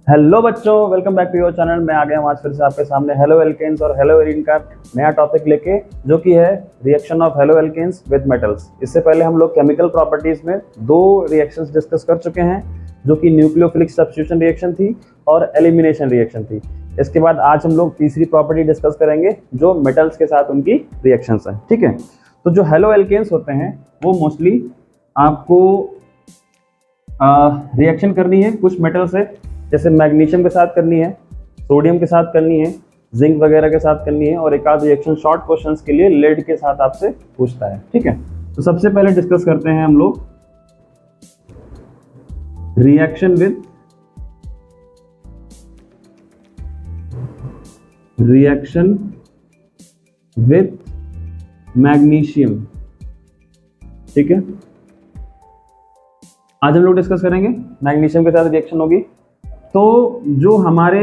Hello बच्चों, welcome back to your channel. मैं आ गया हूँ आज फिर से आपके सामने हेलो एल्केन्स और हेलो एरीन का नया टॉपिक लेके, जो कि है reaction of haloalkanes with metals. इससे पहले हम लोग केमिकल प्रॉपर्टीज में दो रिएक्शंस डिस्कस कर चुके हैं, जो कि न्यूक्लियोफिलिक सब्स्टिट्यूशन रिएक्शन थी और एलिमिनेशन रिएक्शन थी। इसके बाद आज हम लोग तीसरी प्रॉपर्टी डिस्कस करेंगे, जो मेटल्स के साथ उनकी रिएक्शंस है। ठीक है, तो जो हेलो एल्केन्स होते हैं वो मोस्टली आपको रिएक्शन करनी है कुछ मेटल से, जैसे मैग्नीशियम के साथ करनी है, सोडियम के साथ करनी है, जिंक वगैरह के साथ करनी है, और एक आध रिएक्शन शॉर्ट क्वेश्चंस के लिए लेड के साथ आपसे पूछता है। ठीक है, तो सबसे पहले डिस्कस करते हैं हम लोग रिएक्शन विद मैग्नीशियम। ठीक है, आज हम लोग डिस्कस करेंगे मैग्नीशियम के साथ रिएक्शन होगी। तो जो हमारे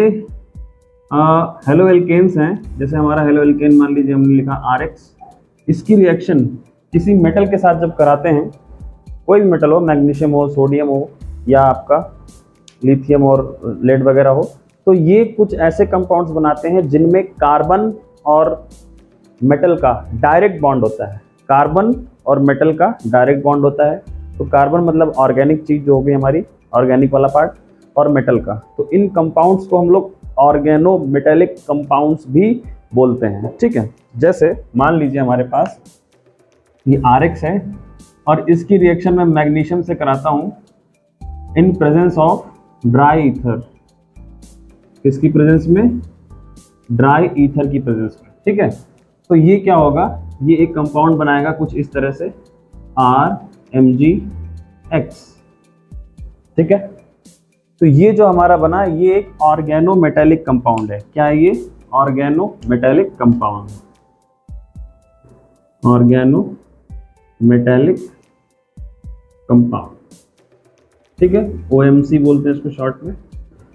हेलो एल्केन्स हैं, जैसे हमारा हेलो एल्केन मान लीजिए हमने लिखा RX, इसकी रिएक्शन किसी मेटल के साथ जब कराते हैं, कोई भी मेटल हो, मैग्नीशियम हो, सोडियम हो, या आपका लिथियम और लेड वगैरह हो, तो ये कुछ ऐसे कंपाउंड्स बनाते हैं जिनमें कार्बन और मेटल का डायरेक्ट बॉन्ड होता है। कार्बन और मेटल का डायरेक्ट बॉन्ड होता है। तो कार्बन मतलब ऑर्गेनिक चीज जो होगी हमारी, ऑर्गेनिक वाला पार्ट, और मेटल का, तो इन कंपाउंड्स को हम लोग ऑर्गेनो मेटेलिक कंपाउंड्स भी बोलते हैं। ठीक है, जैसे मान लीजिए हमारे पास ये RX है और इसकी रिएक्शन मैं मैग्नीशियम से कराता हूं इन प्रेजेंस ऑफ ड्राई ईथर। किसकी प्रेजेंस में? ड्राई ईथर की प्रेजेंस में। ठीक है, तो ये क्या होगा, ये एक कंपाउंड बनाएगा कुछ इस तरह से RMgX। ठीक है, तो ये जो हमारा बना, ये एक ऑर्गेनो मेटेलिक कंपाउंड है। क्या है ये? Organo metallic compound. Organo metallic compound. ठीक है, OMC बोलते हैं इसको शॉर्ट में।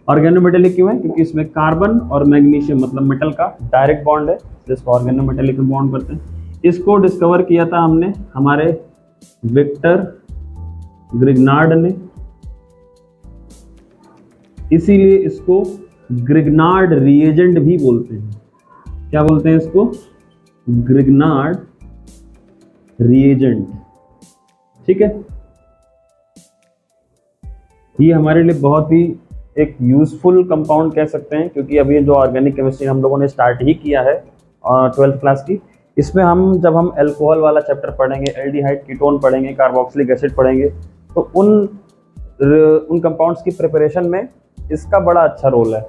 ऑर्गेनो मेटेलिक क्यों है? क्योंकि इसमें कार्बन और मैग्नीशियम मतलब मेटल का डायरेक्ट बॉन्ड है, जिसको ऑर्गेनो मेटेलिक बॉन्ड करते हैं। इसको डिस्कवर किया था हमने हमारे विक्टर ग्रिग्नार्ड ने, इसीलिए इसको ग्रिग्नार्ड रिएजेंट भी बोलते हैं। क्या बोलते हैं इसको? Grignard reagent. ठीक है, ये हमारे लिए बहुत ही एक यूजफुल कंपाउंड कह सकते हैं, क्योंकि अभी जो ऑर्गेनिक केमिस्ट्री हम लोगों ने स्टार्ट ही किया है 12th क्लास की, इसमें जब हम अल्कोहल वाला चैप्टर पढ़ेंगे, एल्डिहाइड कीटोन पढ़ेंगे, कार्बोक्सिलिक एसिड पढ़ेंगे, तो उन कंपाउंड्स की प्रिपरेशन में इसका बड़ा अच्छा रोल है।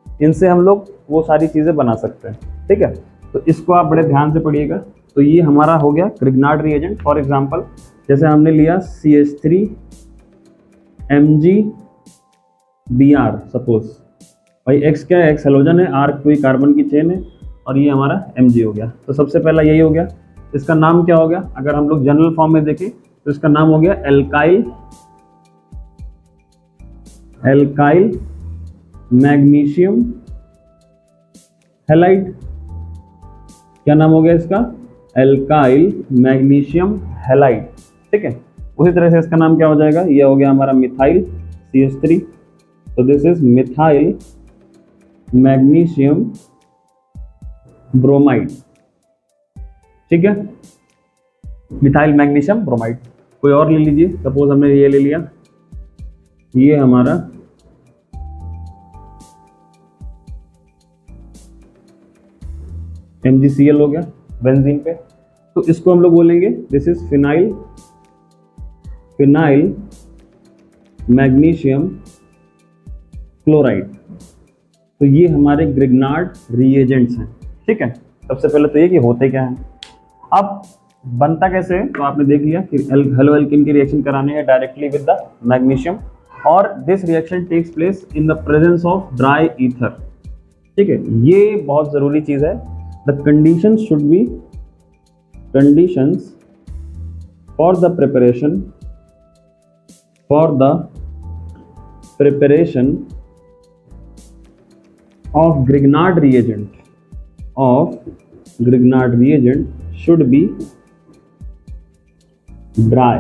इनसे हम लोग वो सारी चीज़ें बना सकते हैं। ठीक है, तो इसको आप बड़े ध्यान से पढ़िएगा। तो ये हमारा हो गया ग्रिग्नार्ड रिएजेंट। फॉर एग्जांपल, जैसे हमने लिया CH3Mg Br, सपोज भाई X क्या है? X हेलोजन है, R कोई कार्बन की चेन है, और ये हमारा Mg हो गया। तो सबसे पहला यही हो गया। इसका नाम क्या हो गया? अगर हम लोग जनरल फॉर्म में देखें तो इसका नाम हो गया एल्काइल मैग्नीशियम हैलाइड। क्या नाम हो गया इसका? Alkyl magnesium halide. ठीक है, उसी तरह से इसका नाम क्या हो जाएगा? ये हो गया हमारा मिथाइल CH3। तो this is methyl magnesium bromide. ठीक है, मिथाइल मैग्नीशियम ब्रोमाइड। कोई और ले लीजिए, सपोज हमने ये ले लिया, ये हमारा MgCl हो गया बेंजीन पे। तो इसको हम लोग बोलेंगे this is phenyl magnesium chloride. तो ये हमारे ग्रिग्नार्ड रिएजेंट्स हैं। ठीक है, सबसे पहले तो ये कि होते क्या हैं। अब बनता कैसे है तो आपने देख लिया कि हेलो एल्केन की रिएक्शन कराने है डायरेक्टली विद द मैग्नीशियम, और this reaction takes place in the presence of dry ether. ठीक है, ये बहुत जरूरी चीज है। The conditions should be conditions for the preparation of Grignard reagent should be dry।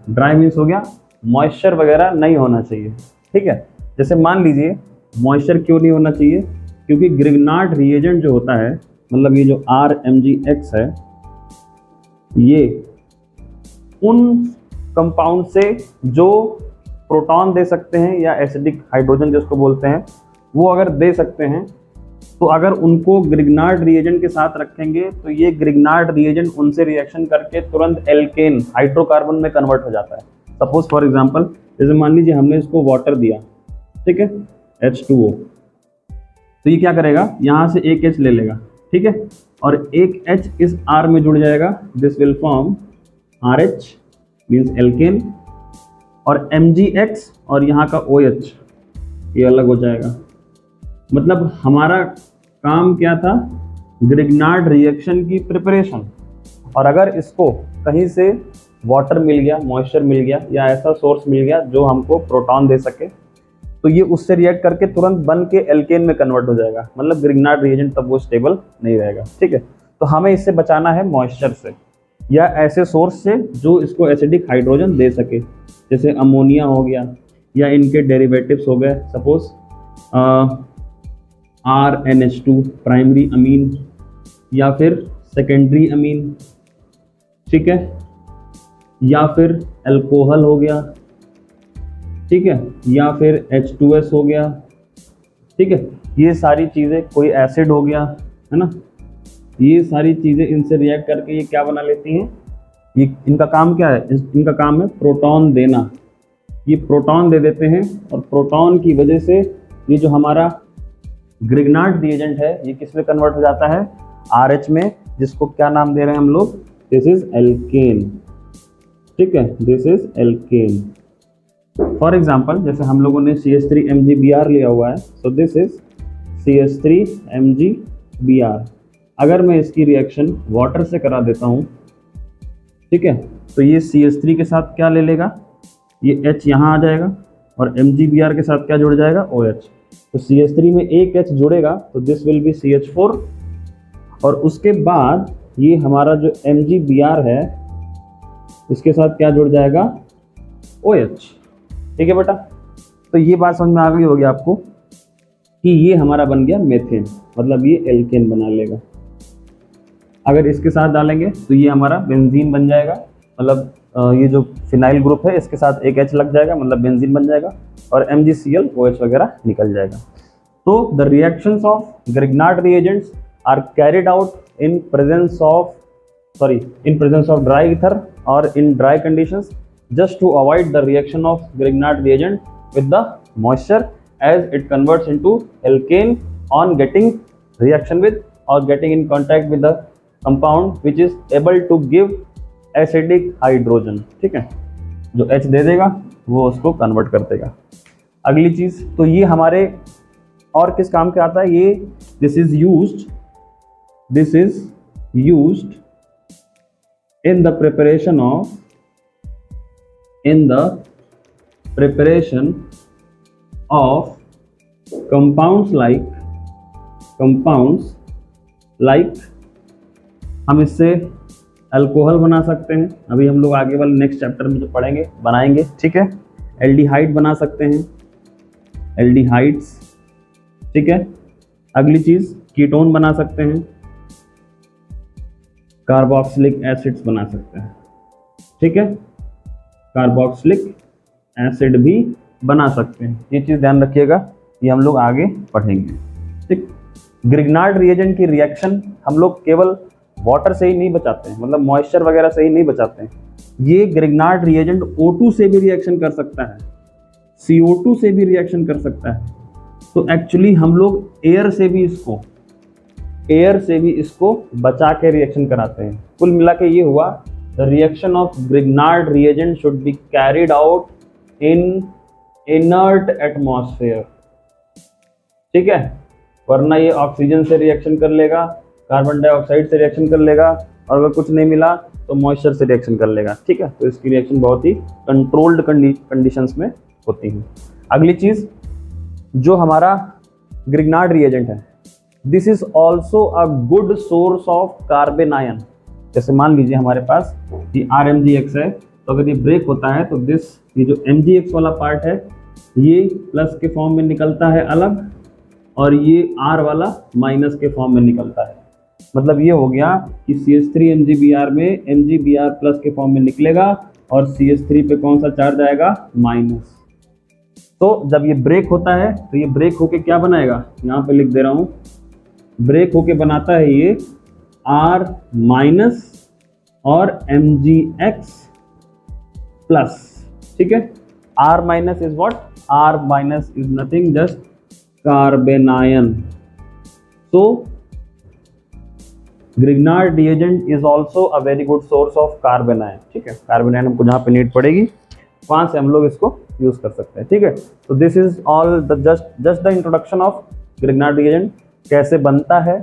Dry means हो गया मॉइस्चर वगैरह नहीं होना चाहिए, ठीक है। जैसे मान लीजिए मॉइस्चर क्यों नहीं होना चाहिए, क्योंकि ग्रिग्नार्ड रिएजेंट जो होता है, मतलब ये जो RMgX है, ये उन कंपाउंड से जो प्रोटॉन दे सकते हैं या एसिडिक हाइड्रोजन जिसको बोलते हैं, वो अगर दे सकते हैं, तो अगर उनको ग्रिग्नार्ड रिएजेंट के साथ रखेंगे तो ये ग्रिग्नार्ड रिएजेंट उनसे रिएक्शन करके तुरंत एल्केन हाइड्रोकार्बन में कन्वर्ट हो जाता है। सपोज फॉर एग्जांपल, जैसे मान लीजिए हमने इसको वाटर दिया, ठीक है, H2O, तो ये क्या करेगा, यहाँ से एक H ले लेगा, ठीक है, और एक H इस R में जुड़ जाएगा, this will form RH means alkane, और MgX और यहाँ का OH ये अलग हो जाएगा। मतलब हमारा काम क्या था, ग्रिग्नार्ड रिएक्शन की प्रिपरेशन, और अगर इसको कहीं से वाटर मिल गया, मॉइस्चर मिल गया, या ऐसा सोर्स मिल गया जो हमको प्रोटॉन दे सके, तो ये उससे रिएक्ट करके तुरंत बन के एल्केन में कन्वर्ट हो जाएगा। मतलब ग्रिग्नार्ड रिएजेंट तब वो स्टेबल नहीं रहेगा, ठीक है। तो हमें इससे बचाना है मॉइस्चर से या ऐसे सोर्स से जो इसको एसिडिक हाइड्रोजन दे सके, जैसे अमोनिया हो गया या इनके डेरिवेटिव्स हो गए, सपोज RNH2 प्राइमरी अमीन या फिर सेकेंडरी अमीन, ठीक है, या फिर अल्कोहल हो गया, ठीक है, या फिर H2S हो गया, ठीक है। ये सारी चीज़ें, कोई एसिड हो गया, है ना, ये सारी चीज़ें इनसे रिएक्ट करके ये क्या बना लेती हैं, ये इनका काम क्या है, इनका काम है प्रोटॉन देना। ये प्रोटॉन दे देते हैं और प्रोटॉन की वजह से ये जो हमारा ग्रिग्नार्ड रिएजेंट है ये किस में कन्वर्ट हो जाता है, RH में, जिसको क्या नाम दे रहे हैं हम लोग, दिस इज एल्केन, ठीक है, this is alkane. For example, जैसे हम लोगों ने CH3MgBr लिया हुआ है, सो दिस इज CH3MgBr। अगर मैं इसकी रिएक्शन वाटर से करा देता हूँ, ठीक है, तो ये CH3 के साथ क्या ले लेगा, ये H यहाँ आ जाएगा, और MgBr के साथ क्या जुड़ जाएगा, OH। तो CH3 में एक H जुड़ेगा तो दिस विल बी CH4, और उसके बाद ये हमारा जो MgBr है इसके साथ क्या जुड़ जाएगा, OH, ठीक है बेटा। तो ये बात समझ में आ गई होगी आपको कि ये हमारा बन गया मेथेन, मतलब ये एल्केन बना लेगा। अगर इसके साथ डालेंगे तो ये हमारा बेंजीन बन जाएगा, मतलब ये जो फिनाइल ग्रुप है इसके साथ एक H लग जाएगा, मतलब बेंजीन बन जाएगा, और MgCl OH वगैरह निकल जाएगा। तो the reactions of Grignard reagents are carried out in presence of dry ether और in dry conditions, just to avoid the reaction of Grignard reagent with the moisture, as it converts into alkane on getting reaction with or getting in contact with the compound which is able to give acidic hydrogen, ठीक है, जो H दे देगा वो उसको convert कर देगा। अगली चीज, तो ये हमारे और किस काम के आता है, ये this is used in the preparation of compounds like हम इससे अल्कोहल बना सकते हैं, अभी हम लोग आगे वाले नेक्स्ट चैप्टर में जो पढ़ेंगे बनाएंगे, ठीक है। एल्डिहाइड बना सकते हैं, एल्डिहाइड्स, ठीक है। अगली चीज कीटोन बना सकते हैं, कार्बोक्सिलिक एसिड्स बना सकते हैं, ठीक है, कार्बोक्सिलिक एसिड भी बना सकते हैं। ये चीज़ ध्यान रखिएगा, ये हम लोग आगे पढ़ेंगे, ठीक। ग्रिग्नार्ड रिएजेंट की रिएक्शन हम लोग केवल वाटर से ही नहीं बचाते हैं, मतलब मॉइस्चर वगैरह से ही नहीं बचाते हैं। ये ग्रिग्नार्ड रिएजेंट O2 से भी रिएक्शन कर सकता है, CO2 से भी रिएक्शन कर सकता है। तो एक्चुअली हम लोग एयर से भी इसको बचा के रिएक्शन कराते हैं। कुल मिला के ये हुआ, the reaction of Grignard reagent should be carried out in inert atmosphere, ठीक है, वरना ये ऑक्सीजन से रिएक्शन कर लेगा, कार्बन डाइऑक्साइड से रिएक्शन कर लेगा, और अगर कुछ नहीं मिला तो मॉइस्चर से रिएक्शन कर लेगा, ठीक है। तो इसकी रिएक्शन बहुत ही कंट्रोल्ड कंडीशंस में होती है। अगली चीज, जो हमारा ग्रिग्नार्ड रिएजेंट है, this is also a good source of carbon ion. जैसे मान लीजिए हमारे पास ये RMgX है, तो अगर ये ब्रेक होता है तो ये जो MgX वाला पार्ट है ये प्लस के फॉर्म में निकलता है अलग, और ये R वाला माइनस के फॉर्म में निकलता है। मतलब ये हो गया कि CH3 MgBr में MgBr प्लस के फॉर्म में निकलेगा और CH3 पे कौन सा चार्ज आएगा, माइनस। तो जब ये ब्रेक होता है तो ये ब्रेक होके क्या बनाएगा, यहाँ पे लिख दे रहा हूँ, ब्रेक होके बनाता है ये R माइनस और MgX प्लस। ठीक है, R minus is what, R minus is nothing just carbanion. So Grignard reagent is also a very good source of कार्बेनायन। ठीक है, कार्बेनायन हमको जहाँ पे नीड पड़ेगी वहाँ से हम लोग इसको यूज कर सकते हैं। ठीक है, तो this is all the just the introduction of Grignard reagent। कैसे बनता है,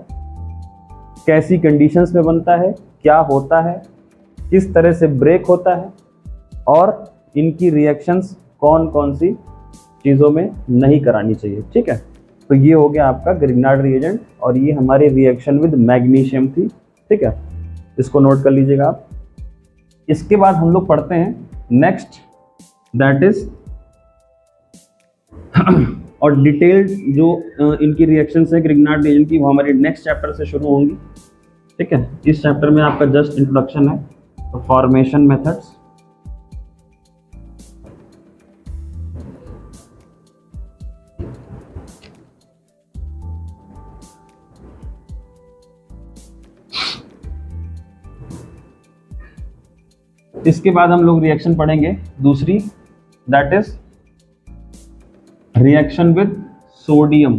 कैसी कंडीशंस में बनता है, क्या होता है, किस तरह से ब्रेक होता है, और इनकी रिएक्शंस कौन कौन सी चीज़ों में नहीं करानी चाहिए। ठीक है, तो ये हो गया आपका Grignard reagent, और ये हमारी रिएक्शन विद मैग्नीशियम थी। ठीक है, इसको नोट कर लीजिएगा आप। इसके बाद हम लोग पढ़ते हैं नेक्स्ट, दैट इज और डिटेल्ड जो इनकी रिएक्शंस है Grignard reagent की, वो हमारे नेक्स्ट चैप्टर से शुरू होंगी। ठीक है, इस चैप्टर में आपका जस्ट इंट्रोडक्शन है, तो फॉर्मेशन मेथड्स, इसके बाद हम लोग रिएक्शन पढ़ेंगे दूसरी, that is reaction with sodium.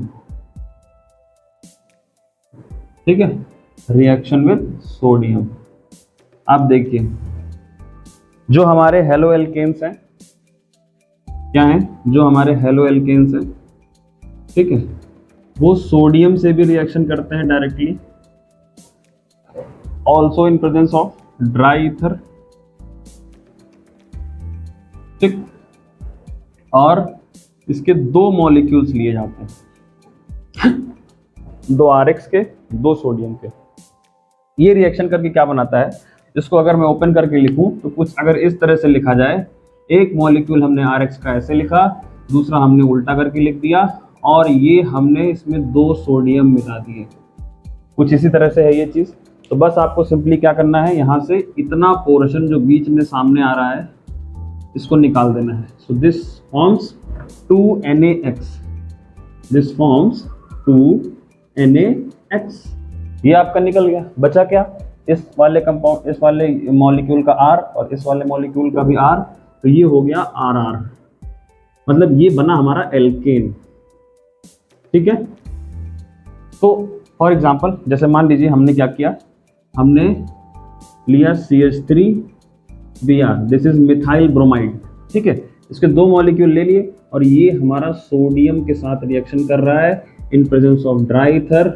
ठीक है, रिएक्शन विद सोडियम। आप देखिए, जो हमारे हेलो एल्केन्स हैं, क्या हैं, जो हमारे हेलो एल्केन्स हैं, ठीक है, वो सोडियम से भी रिएक्शन करते हैं directly, also in presence of dry ether. ठीक, और इसके दो मॉलिक्यूल्स लिए जाते हैं, दो RX के, दो सोडियम के। ये रिएक्शन करके क्या बनाता है, इसको अगर मैं ओपन करके लिखूं तो कुछ अगर इस तरह से लिखा जाए, एक मॉलिक्यूल हमने RX का ऐसे लिखा, दूसरा हमने उल्टा करके लिख दिया, और ये हमने इसमें दो सोडियम मिला दिए, कुछ इसी तरह से है ये चीज़। तो बस आपको सिंपली क्या करना है, यहाँ से इतना पोर्शन जो बीच में सामने आ रहा है इसको निकाल देना है। So this forms 2NaX, this forms 2NaX। ये आपका निकल गया, बचा क्या, इस वाले कंपाउंड, इस वाले मॉलिक्यूल का R और इस वाले मॉलिक्यूल का भी R, तो ये हो गया RR, मतलब ये बना हमारा एल्केन। ठीक है, तो फॉर एग्जांपल जैसे मान लीजिए हमने क्या किया, हमने लिया CH3Br, this is methyl bromide. ठीक है, इसके दो मॉलिक्यूल ले लिए, और ये हमारा सोडियम के साथ रिएक्शन कर रहा है इन presence of dry ether.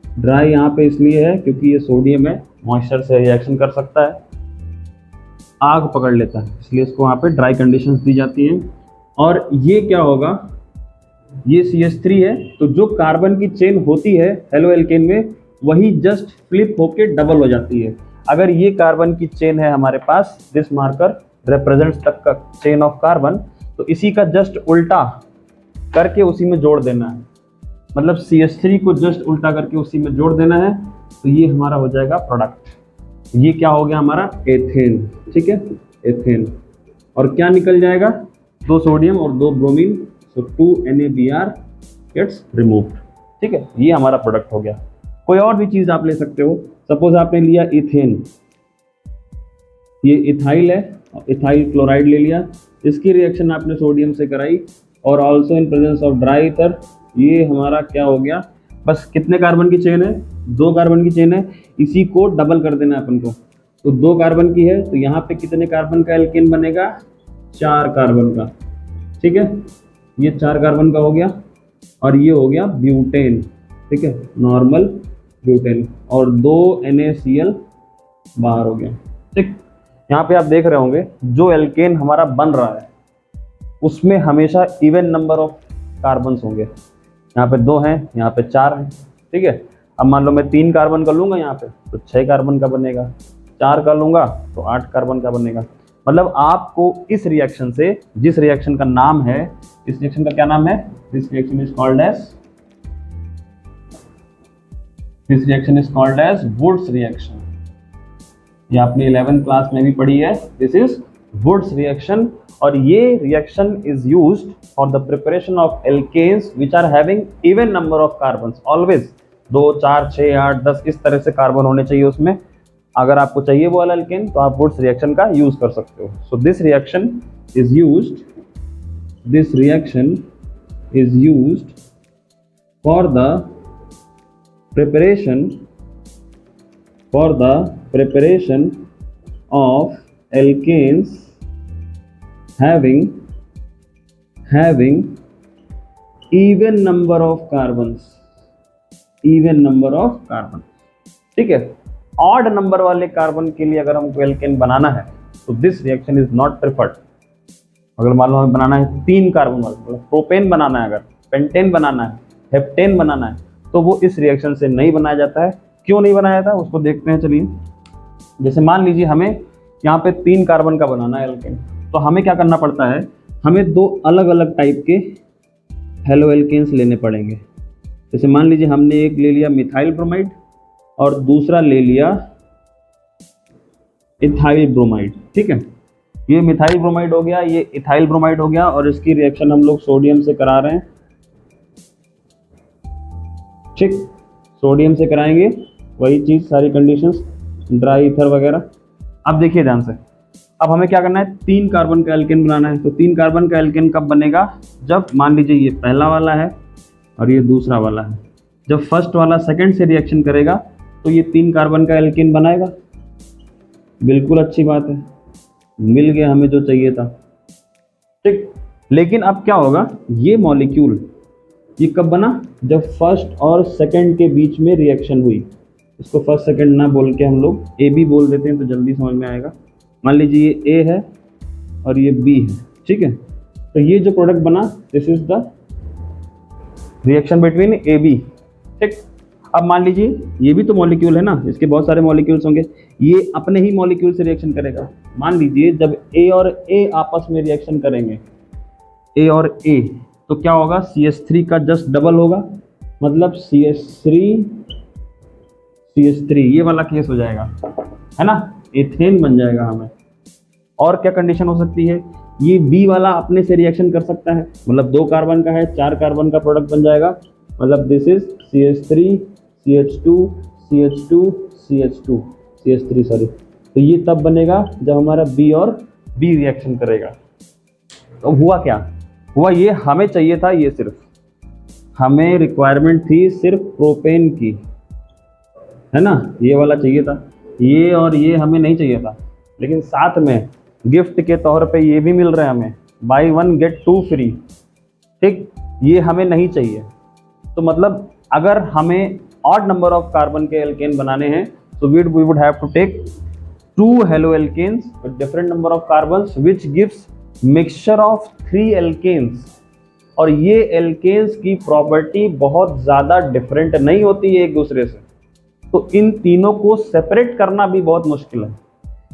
Dry यहाँ पे इसलिए है क्योंकि ये सोडियम है, मॉइस्चर से रिएक्शन कर सकता है, आग पकड़ लेता है, इसलिए इसको वहाँ पे ड्राई कंडीशंस दी जाती हैं। और ये क्या होगा, ये CH3 है, तो जो कार्बन की चेन होती है हेलो एल्केन में, वही जस्ट फ्लिप होके डबल हो जाती है। अगर ये कार्बन की चेन है हमारे पास, दिस मार्कर रिप्रेजेंट्स तक का चेन ऑफ कार्बन, तो इसी का जस्ट उल्टा करके उसी में जोड़ देना है, मतलब CH3 को जस्ट उल्टा करके उसी में जोड़ देना है, तो ये हमारा हो जाएगा प्रोडक्ट। ये क्या हो गया हमारा, एथेन। ठीक है, एथेन, और क्या निकल जाएगा, दो सोडियम और दो ब्रोमीन, सो 2NaBr गेट्स रिमूव्ड। ठीक है, ये हमारा प्रोडक्ट हो गया। कोई और भी चीज़ आप ले सकते हो, सपोज आपने लिया इथेन, ये इथाइल है, इथाइल क्लोराइड ले लिया, इसकी रिएक्शन आपने सोडियम से कराई, और also in presence of dry ether, ये हमारा क्या हो गया, बस कितने कार्बन की चेन है, दो कार्बन की चेन है, इसी को डबल कर देना है अपन को, तो दो कार्बन की है, तो यहाँ पे कितने कार्बन का एल्केन बनेगा, 4 कार्बन का। ठीक है, ये 4 कार्बन का हो गया, और ये हो गया ब्यूटेन। ठीक है, नॉर्मल ब्यूटेन, और 2 NaCl बाहर हो गया। ठीक, यहाँ पे आप देख रहे होंगे जो एल्केन हमारा बन रहा है उसमें हमेशा इवन नंबर ऑफ कार्बन्स होंगे। यहाँ पे 2 हैं, यहाँ पे 4 हैं। ठीक है, अब मान लो मैं 3 कार्बन का लूँगा यहाँ पे, तो 6 कार्बन का बनेगा, 4 का लूँगा तो 8 कार्बन का बनेगा। मतलब आपको इस रिएक्शन से, जिस रिएक्शन का नाम है, इस रिएक्शन का क्या नाम है, this reaction is called as Wurtz reaction. ये आपने 11th क्लास में भी पढ़ी है, दिस इज वुड्स रिएक्शन। और ये reaction is used for the preparation of alkanes which are having even number of carbons, always 2 4 6 8 10 इस तरह से कार्बन होने चाहिए उसमें। अगर आपको चाहिए वो वाला एल्केन तो आप वुड्स रिएक्शन का यूज कर सकते हो। So this reaction is used for the preparation of alkanes having even number of carbons, ठीक है। ऑड नंबर वाले कार्बन के लिए अगर हमको एल्केन बनाना है तो this reaction is not preferred. अगर मान लो हमें बनाना है 3 कार्बन वाला, मतलब प्रोपेन बनाना है, अगर पेंटेन बनाना है, हेप्टेन बनाना है, तो वो इस रिएक्शन से नहीं बनाया जाता है। क्यों नहीं बनाया जाता उसको देखते हैं, चलिए। जैसे मान लीजिए हमें यहाँ पे 3 कार्बन का बनाना है एल्केन, तो हमें क्या करना पड़ता है, हमें 2 अलग अलग टाइप के हेलो एल्केन्स लेने पड़ेंगे। जैसे मान लीजिए हमने एक ले लिया मिथाइल ब्रोमाइड और दूसरा ले लिया इथाइल ब्रोमाइड, ठीक है। ये मिथाइल ब्रोमाइड हो गया, ये इथाइल ब्रोमाइड हो गया, और इसकी रिएक्शन हम लोग सोडियम से करा रहे हैं, ठीक। सोडियम से कराएंगे, वही चीज, सारी कंडीशंस, ड्राई ईथर वगैरह। अब देखिए ध्यान से, अब हमें क्या करना है, 3 कार्बन का एल्केन बनाना है। तो 3 कार्बन का एल्केन कब बनेगा, जब मान लीजिए ये पहला वाला है और ये दूसरा वाला है, जब फर्स्ट वाला सेकंड से रिएक्शन करेगा तो ये 3 कार्बन का एल्केन बनाएगा। बिल्कुल अच्छी बात है, मिल गया हमें जो चाहिए था, ठीक। लेकिन अब क्या होगा, ये मॉलिक्यूल ये कब बना, जब फर्स्ट और सेकंड के बीच में रिएक्शन हुई। इसको फर्स्ट सेकंड ना बोल के हम लोग ए बी बोल देते हैं तो जल्दी समझ में आएगा। मान लीजिए ये ए है और ये बी है, ठीक है। तो ये जो प्रोडक्ट बना, this is the reaction between A B, ठीक। अब मान लीजिए ये भी तो मॉलिक्यूल है ना, इसके बहुत सारे मॉलिक्यूल्स होंगे, ये अपने ही मॉलिक्यूल से रिएक्शन करेगा। मान लीजिए जब ए और ए आपस में रिएक्शन करेंगे, ए और ए, तो क्या होगा, CH3 का जस्ट डबल होगा, मतलब CH3 ये वाला केस हो जाएगा, है ना, एथेन बन जाएगा हमें। और क्या कंडीशन हो सकती है, ये बी वाला अपने से रिएक्शन कर सकता है, मतलब 2 कार्बन का है, 4 कार्बन का प्रोडक्ट बन जाएगा, मतलब this is CH3 CH2 CH2 CH2 CH3 sorry. तो ये तब बनेगा जब हमारा बी और बी रिएक्शन करेगा। तो हुआ क्या, हुआ ये हमें चाहिए था, ये सिर्फ हमें रिक्वायरमेंट थी सिर्फ प्रोपेन की, है ना, ये वाला चाहिए था, ये और ये हमें नहीं चाहिए था। लेकिन साथ में गिफ्ट के तौर पे ये भी मिल रहा है हमें, बाई 1 गेट 2 फ्री, ठीक। ये हमें नहीं चाहिए। तो मतलब अगर हमें ऑड नंबर ऑफ कार्बन के एल्केन बनाने हैं तो we would have to take 2 haloalkanes with different number of carbons which gives mixture of 3 alkanes. और ये एल्केन्स की प्रॉपर्टी बहुत ज़्यादा डिफरेंट नहीं होती है एक दूसरे से, तो इन तीनों को सेपरेट करना भी बहुत मुश्किल है।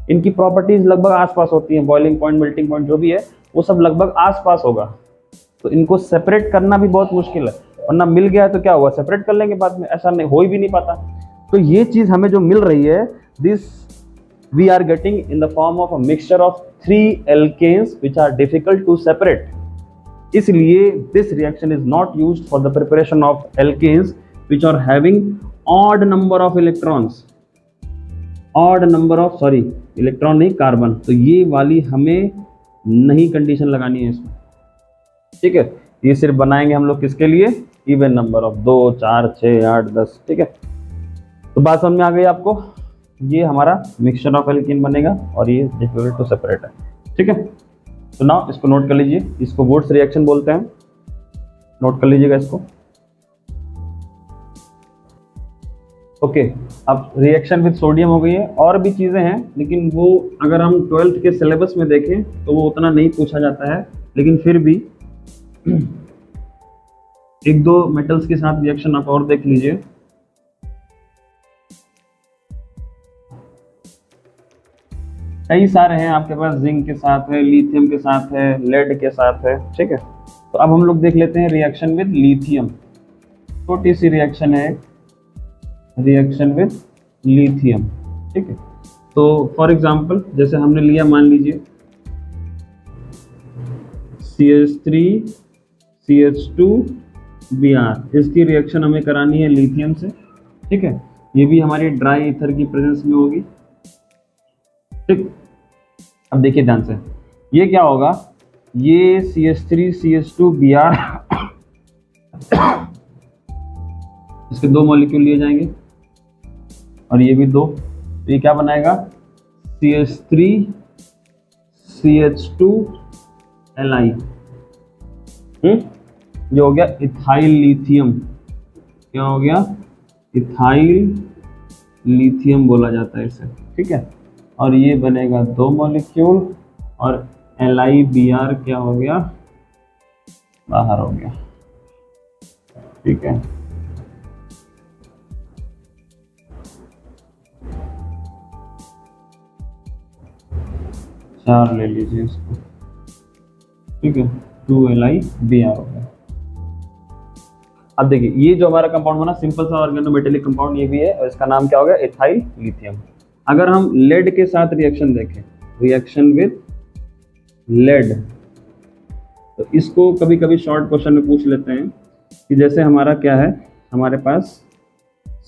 इनकी प्रॉपर्टीज लगभग आसपास होती हैं, बॉइलिंग पॉइंट, मेल्टिंग पॉइंट जो भी है वो सब लगभग आसपास होगा, तो इनको सेपरेट करना भी बहुत मुश्किल है। वरना मिल गया तो क्या हुआ, सेपरेट कर लेंगे बाद में, ऐसा नहीं, हो ही भी नहीं पाता। तो ये चीज़ हमें जो मिल रही है, this we are getting in the form of a mixture of 3 alkenes which are difficult to separate. इसलिए this reaction is not used for the preparation of alkanes which are having odd number of electrons, odd number of, sorry electron नहीं, carbon. तो ये वाली हमें नहीं condition लगानी है इसमें, ठीक है। ये सिर्फ बनाएंगे हम लोग किसके लिए, इवन नंबर ऑफ 2 4 6 8 10, ठीक है। तो बात समझ में आ गई आपको, ये हमारा मिक्सचर ऑफ एल्कीन बनेगा और ये डिफिकल्ट टू सेपरेट है, ठीक है। तो नाउ इसको नोट कर लीजिए, इसको वुड्स रिएक्शन बोलते हैं, नोट कर लीजिएगा इसको, ओके। अब रिएक्शन विद सोडियम हो गई है, और भी चीज़ें हैं लेकिन वो अगर हम 12th के सिलेबस में देखें तो वो उतना नहीं पूछा जाता है, लेकिन फिर भी 1-2 मेटल्स के साथ रिएक्शन आप और देख लीजिए। कई सारे हैं आपके पास, जिंक के साथ है, लिथियम के साथ है, लेड के साथ है, ठीक है। तो अब हम लोग देख लेते हैं रिएक्शन विद लिथियम। छोटी सी रिएक्शन है, रिएक्शन विद लिथियम, ठीक है। तो फॉर एग्जांपल जैसे हमने लिया, मान लीजिए CH3 CH2 Br, इसकी रिएक्शन हमें करानी है लिथियम से, ठीक है। ये भी हमारी ड्राई ईथर की प्रेजेंस में होगी, ठीक। अब देखिए ध्यान से, ये क्या होगा, ये CH3 CH2 Br इसके 2 मॉलिक्यूल लिए जाएंगे और ये भी 2, तो ये क्या बनाएगा, CH3 CH2 Li, ये हो गया इथाइल लिथियम। क्या हो गया, इथाइल लिथियम बोला जाता है इसे, ठीक है। और ये बनेगा 2 मॉलिक्यूल और LiBr क्या हो गया, बाहर हो गया, ठीक है। चार ले लीजिए इसको, ठीक है, 2LiBr हो गया। अब देखिए ये जो हमारा कंपाउंड बना, सिंपल सा ऑर्गेनोमेटेलिक कंपाउंड ये भी है, और इसका नाम क्या हो गया, इथाइल लिथियम। अगर हम लेड के साथ रिएक्शन देखें, रिएक्शन विद लेड, तो इसको कभी कभी शॉर्ट क्वेश्चन में पूछ लेते हैं कि जैसे हमारा क्या है, हमारे पास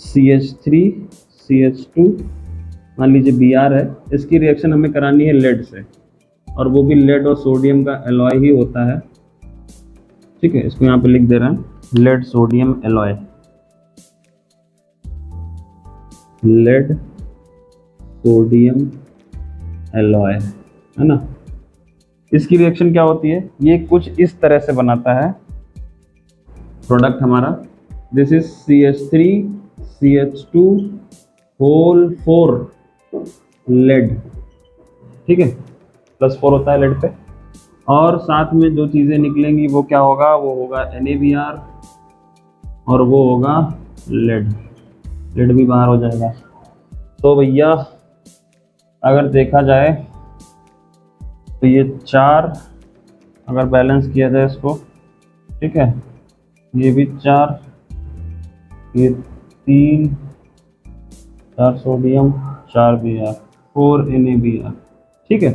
CH3 CH2 मान लीजिए Br है, इसकी रिएक्शन हमें करानी है लेड से, और वो भी लेड और सोडियम का एलॉय ही होता है, ठीक है। इसको यहाँ पे लिख दे रहे हैं, lead sodium alloy, lead sodium alloy, है ना। इसकी रिएक्शन क्या होती है, ये कुछ इस तरह से बनाता है प्रोडक्ट हमारा। This is CH3 CH2 whole 4 lead, ठीक है, +4 होता है लेड पे, और साथ में जो चीज़ें निकलेंगी वो क्या होगा, वो होगा NaBr और वो होगा लेड, लेड भी बाहर हो जाएगा। तो भैया अगर देखा जाए तो ये 4 अगर बैलेंस किया जाए इसको, ठीक है, ये भी 4, ये 3, 4 सोडियम, 4 Br, 4 NaBr, ठीक है।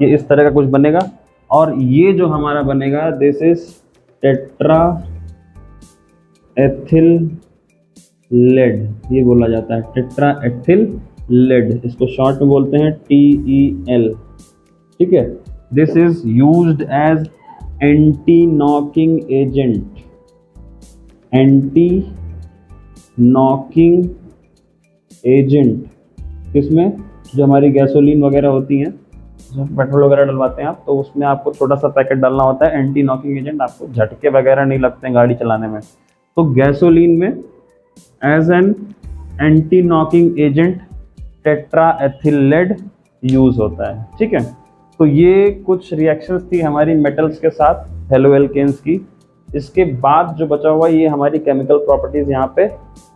ये इस तरह का कुछ बनेगा, और ये जो हमारा बनेगा, this is tetra ethyl lead, ये बोला जाता है टेट्रा एथिल लेड, इसको शॉर्ट में बोलते हैं TEL, ठीक है। This is used as anti knocking agent, anti knocking agent किसमें, जो हमारी गैसोलीन वगैरह होती हैं, पेट्रोल वगैरह डलवाते हैं आप, तो उसमें आपको छोटा सा पैकेट डालना होता है एंटी नॉकिंग एजेंट, आपको झटके वगैरह नहीं लगते हैं गाड़ी चलाने में। तो गैसोलीन में as an anti knocking agent tetra ethyl lead use होता है, ठीक है। तो ये कुछ रिएक्शंस थी हमारी मेटल्स के साथ हेलोएल्केन्स की। इसके बाद जो बचा हुआ ये हमारी केमिकल प्रॉपर्टीज यहाँ पे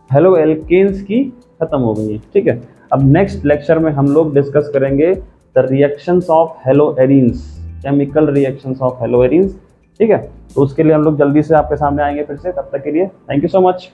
हेलोएल्केन्स की खत्म हो गई है, ठीक है। अब नेक्स्ट लेक्चर में हम लोग डिस्कस करेंगे the reactions of haloarenes, chemical reactions of haloarenes, ठीक है। तो उसके लिए हम लोग जल्दी से आपके सामने आएंगे फिर से, तब तक के लिए थैंक यू सो मच।